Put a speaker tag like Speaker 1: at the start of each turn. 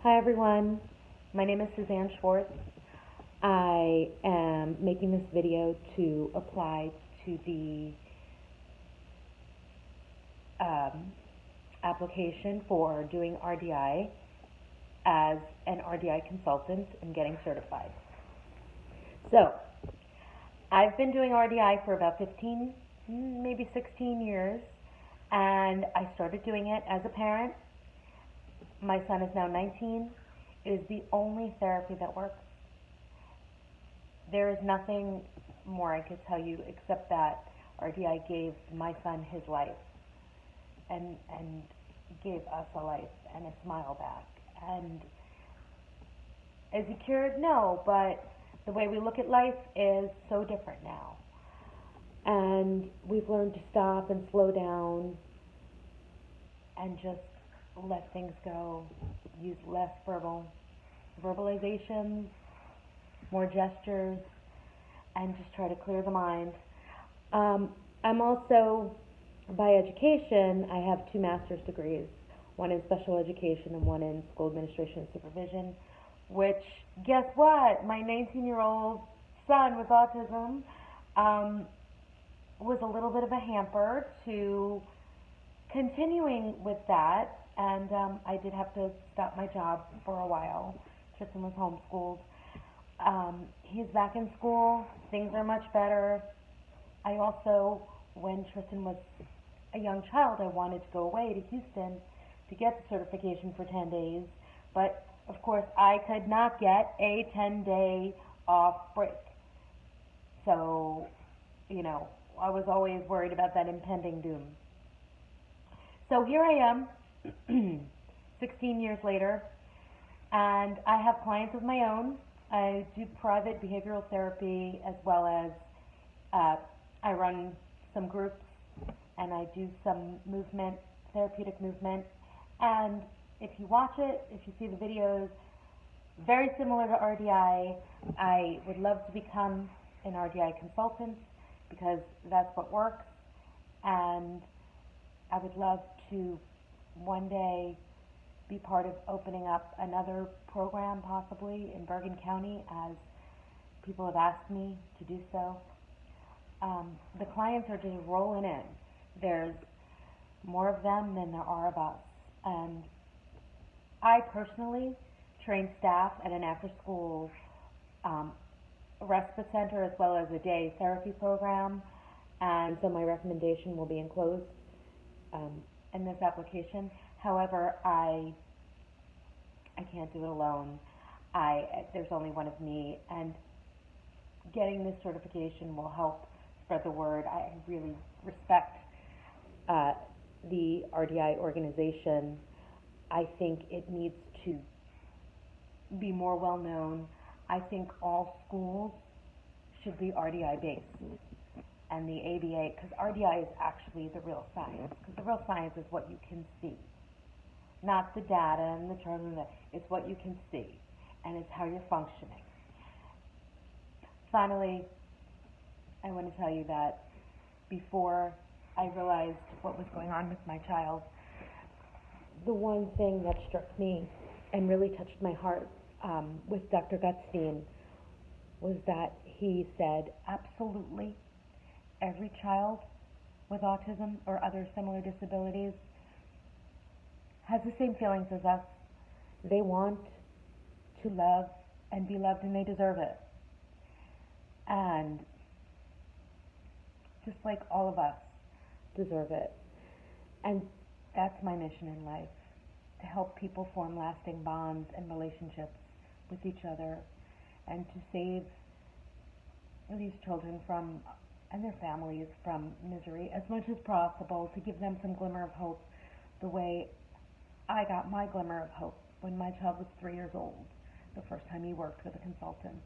Speaker 1: Hi everyone, my name is Suzanne Schwartz. I am making this video to apply to the application for doing RDI as an RDI consultant and getting certified. So, I've been doing RDI for about 15, maybe 16 years, and I started doing it as a parent. My son is now 19. It is the only therapy that works. There is nothing more I could tell you except that RDI gave my son his life and gave us a life and a smile back. And is he cured? No, but the way we look at life is so different now. And we've learned to stop and slow down and just let things go, use less verbalizations, more gestures, and just try to clear the mind. I'm also, by education, I have 2 master's degrees, one in special education and one in school administration and supervision, which, guess what, my 19-year-old son with autism was a little bit of a hamper to continuing with that. And I did have to stop my job for a while. Tristan was homeschooled. He's back in school. Things are much better. I also, when Tristan was a young child, I wanted to go away to Houston to get the certification for 10 days. But, of course, I could not get a 10-day off break. So, I was always worried about that impending doom. So here I am, 16 years later, and I have clients of my own. I do private behavioral therapy as well as I run some groups and I do some movement, therapeutic movement. And if you watch it, if you see the videos, very similar to RDI. I would love to become an RDI consultant because that's what works, and I would love to one day be part of opening up another program possibly in Bergen County, as people have asked me to do so. The clients are just rolling in. There's more of them than there are of us. And I personally train staff at an after-school respite center as well as a day therapy program, and so my recommendation will be enclosed in this application. However, I can't do it alone. There's only one of me, and getting this certification will help spread the word. I really respect the RDI organization. I think it needs to be more well known. I think all schools should be RDI based, and the ABA, because RDI is actually the real science, because the real science is what you can see, not the data and the terms and it's what you can see, and it's how you're functioning. Finally, I want to tell you that before I realized what was going on with my child, the one thing that struck me and really touched my heart with Dr. Gutstein was that he said absolutely every child with autism or other similar disabilities has the same feelings as us. They want to love and be loved, and they deserve it. And just like all of us deserve it. And that's my mission in life, to help people form lasting bonds and relationships with each other, and to save these children from, and their families from, misery as much as possible, to give them some glimmer of hope the way I got my glimmer of hope when my child was 3 years old, the first time he worked with a consultant.